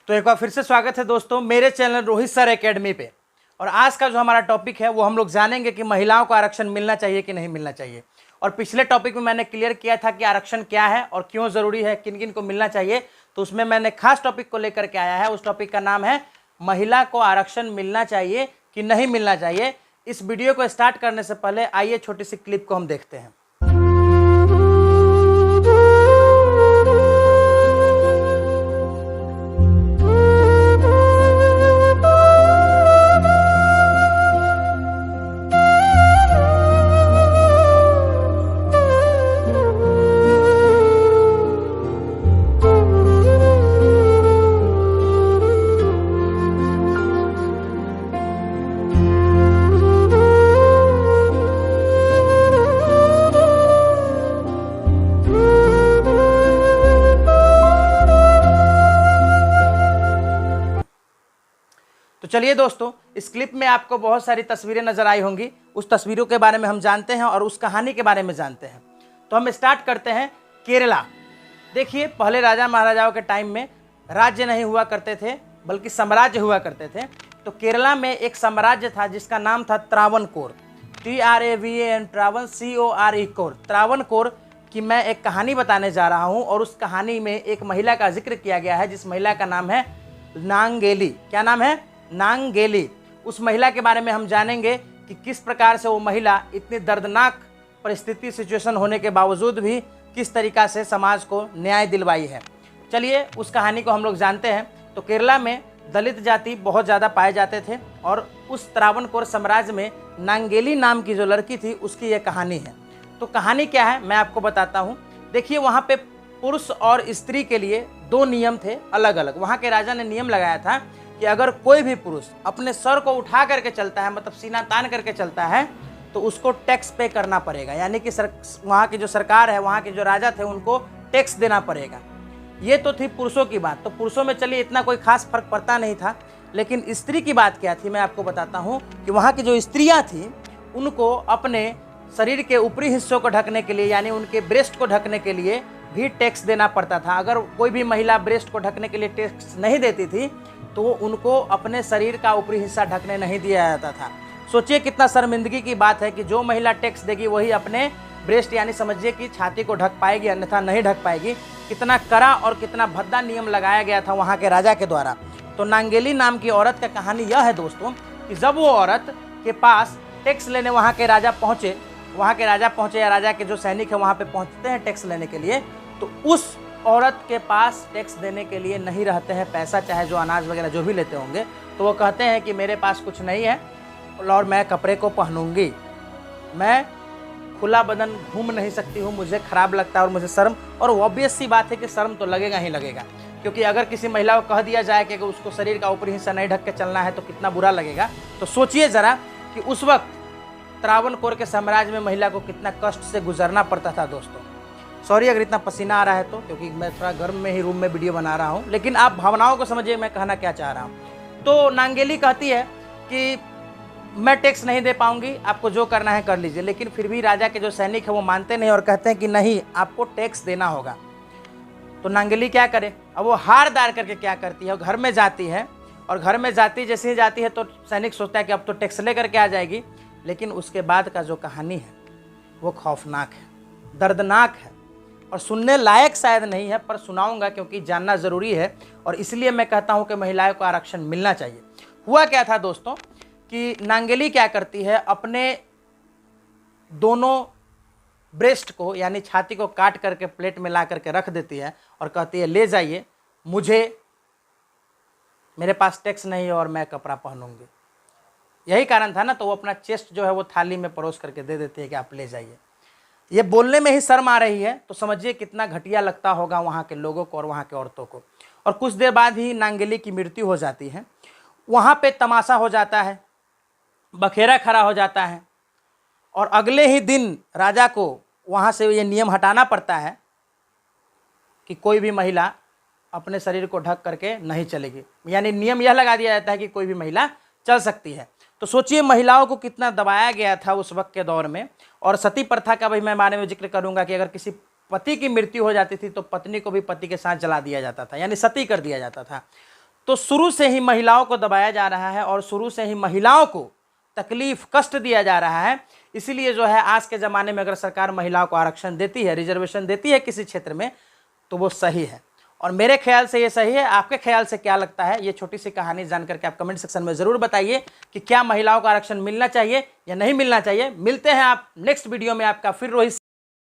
तो एक बार फिर से स्वागत है दोस्तों मेरे चैनल रोहित सर एकेडमी पे। और आज का जो हमारा टॉपिक है वो हम लोग जानेंगे कि महिलाओं को आरक्षण मिलना चाहिए कि नहीं मिलना चाहिए। और पिछले टॉपिक में मैंने क्लियर किया था कि आरक्षण क्या है और क्यों ज़रूरी है, किन किन को मिलना चाहिए। तो उसमें मैंने खास टॉपिक को लेकर के आया है। उस टॉपिक का नाम है महिला को आरक्षण मिलना चाहिए कि नहीं मिलना चाहिए। इस वीडियो को स्टार्ट करने से पहले आइए छोटी सी क्लिप को हम देखते हैं। तो चलिए दोस्तों, इस क्लिप में आपको बहुत सारी तस्वीरें नजर आई होंगी। उस तस्वीरों के बारे में हम जानते हैं और उस कहानी के बारे में जानते हैं। तो हम स्टार्ट करते हैं केरला। देखिए, पहले राजा महाराजाओं के टाइम में राज्य नहीं हुआ करते थे बल्कि साम्राज्य हुआ करते थे। तो केरला में एक साम्राज्य था जिसका नाम था Travancore. TRAVAN, ट्रावन CORE core, Travancore की मैं एक कहानी बताने जा रहा हूँ। और उस कहानी में एक महिला का जिक्र किया गया है जिस महिला का नाम है नांगेली। क्या नाम है? नांगेली। उस महिला के बारे में हम जानेंगे कि किस प्रकार से वो महिला इतनी दर्दनाक परिस्थिति सिचुएशन होने के बावजूद भी किस तरीक़ा से समाज को न्याय दिलवाई है। चलिए उस कहानी को हम लोग जानते हैं। तो केरला में दलित जाति बहुत ज़्यादा पाए जाते थे और उस त्रावणकोर साम्राज्य में नांगेली नाम की जो लड़की थी उसकी ये कहानी है। तो कहानी क्या है मैं आपको बताता हूँ। देखिए, वहाँ पे पुरुष और स्त्री के लिए दो नियम थे अलग अलग। वहाँ के राजा ने नियम लगाया था कि अगर कोई भी पुरुष अपने सर को उठा करके चलता है, मतलब सीना तान करके चलता है, तो उसको टैक्स पे करना पड़ेगा। यानी कि वहाँ की जो सरकार है, वहाँ के जो राजा थे, उनको टैक्स देना पड़ेगा। ये तो थी पुरुषों की बात। तो पुरुषों में चलिए इतना कोई खास फर्क पड़ता नहीं था। लेकिन स्त्री की बात क्या थी मैं आपको बताता हूँ कि वहाँ की जो स्त्रियाँ थीं उनको अपने शरीर के ऊपरी हिस्सों को ढकने के लिए, यानी उनके ब्रेस्ट को ढकने के लिए भी टैक्स देना पड़ता था। अगर कोई भी महिला ब्रेस्ट को ढकने के लिए टैक्स नहीं देती थी तो उनको अपने शरीर का ऊपरी हिस्सा ढकने नहीं दिया जाता था। सोचिए कितना शर्मिंदगी की बात है कि जो महिला टैक्स देगी वही अपने ब्रेस्ट यानी समझिए कि छाती को ढक पाएगी, अन्यथा नहीं ढक पाएगी। कितना कड़ा और कितना भद्दा नियम लगाया गया था वहाँ के राजा के द्वारा। तो नांगेली नाम की औरत का कहानी यह है दोस्तों कि जब वो औरत के पास टैक्स लेने वहाँ के राजा पहुँचे या राजा के जो सैनिक है वहाँ पे पहुँचते हैं टैक्स लेने के लिए, तो उस औरत के पास टैक्स देने के लिए नहीं रहते हैं पैसा, चाहे जो अनाज वगैरह जो भी लेते होंगे। तो वो कहते हैं कि मेरे पास कुछ नहीं है और मैं कपड़े को पहनूंगी, मैं खुला बदन घूम नहीं सकती हूँ, मुझे ख़राब लगता है और मुझे शर्म। और ऑब्वियस सी बात है कि शर्म तो लगेगा ही लगेगा, क्योंकि अगर किसी महिला को कह दिया जाए कि उसको शरीर का ऊपरी हिस्सा नहीं ढक के चलना है तो कितना बुरा लगेगा। तो सोचिए ज़रा कि उस वक्त त्रावणकोर के साम्राज्य में महिला को कितना कष्ट से गुजरना पड़ता था दोस्तों। सॉरी अगर इतना पसीना आ रहा है तो, क्योंकि मैं थोड़ा गर्म में ही रूम में वीडियो बना रहा हूँ, लेकिन आप भावनाओं को समझिए मैं कहना क्या चाह रहा हूँ। तो नांगेली कहती है कि मैं टैक्स नहीं दे पाऊंगी, आपको जो करना है कर लीजिए। लेकिन फिर भी राजा के जो सैनिक है वो मानते नहीं और कहते हैं कि नहीं, आपको टैक्स देना होगा। तो नांगेली क्या करे? अब वो हार दार करके क्या करती है, घर में जाती है और घर में जैसे ही जाती है तो सैनिक सोचता है कि अब तो टैक्स ले करके आ जाएगी। लेकिन उसके बाद का जो कहानी है वो खौफनाक है, दर्दनाक है और सुनने लायक शायद नहीं है, पर सुनाऊंगा क्योंकि जानना ज़रूरी है। और इसलिए मैं कहता हूं कि महिलाओं को आरक्षण मिलना चाहिए। हुआ क्या था दोस्तों कि नांगेली क्या करती है, अपने दोनों ब्रेस्ट को यानी छाती को काट करके प्लेट में ला करके रख देती है और कहती है ले जाइए, मेरे पास टैक्स नहीं है और मैं कपड़ा पहनूंगी। यही कारण था ना, तो वो अपना चेस्ट जो है वो थाली में परोस करके दे देती है कि आप ले जाइए। ये बोलने में ही शर्म आ रही है, तो समझिए कितना घटिया लगता होगा वहाँ के लोगों को और वहाँ के औरतों को। और कुछ देर बाद ही नांगेली की मृत्यु हो जाती है। वहाँ पे तमाशा हो जाता है, बखेरा खड़ा हो जाता है और अगले ही दिन राजा को वहाँ से ये नियम हटाना पड़ता है कि कोई भी महिला अपने शरीर को ढक करके नहीं चलेगी। यानी नियम यह लगा दिया जाता है कि कोई भी महिला चल सकती है। तो सोचिए महिलाओं को कितना दबाया गया था उस वक्त के दौर में। और सती प्रथा का भी मैं बारे में जिक्र करूंगा कि अगर किसी पति की मृत्यु हो जाती थी तो पत्नी को भी पति के साथ जला दिया जाता था, यानी सती कर दिया जाता था। तो शुरू से ही महिलाओं को दबाया जा रहा है और शुरू से ही महिलाओं को तकलीफ कष्ट दिया जा रहा है। इसीलिए जो है आज के ज़माने में अगर सरकार महिलाओं को आरक्षण देती है, रिजर्वेशन देती है किसी क्षेत्र में, तो वो सही है और मेरे ख्याल से ये सही है। आपके ख्याल से क्या लगता है? ये छोटी सी कहानी जान करके आप कमेंट सेक्शन में ज़रूर बताइए कि क्या महिलाओं को आरक्षण मिलना चाहिए या नहीं मिलना चाहिए। मिलते हैं आप नेक्स्ट वीडियो में। आपका फिर रोहित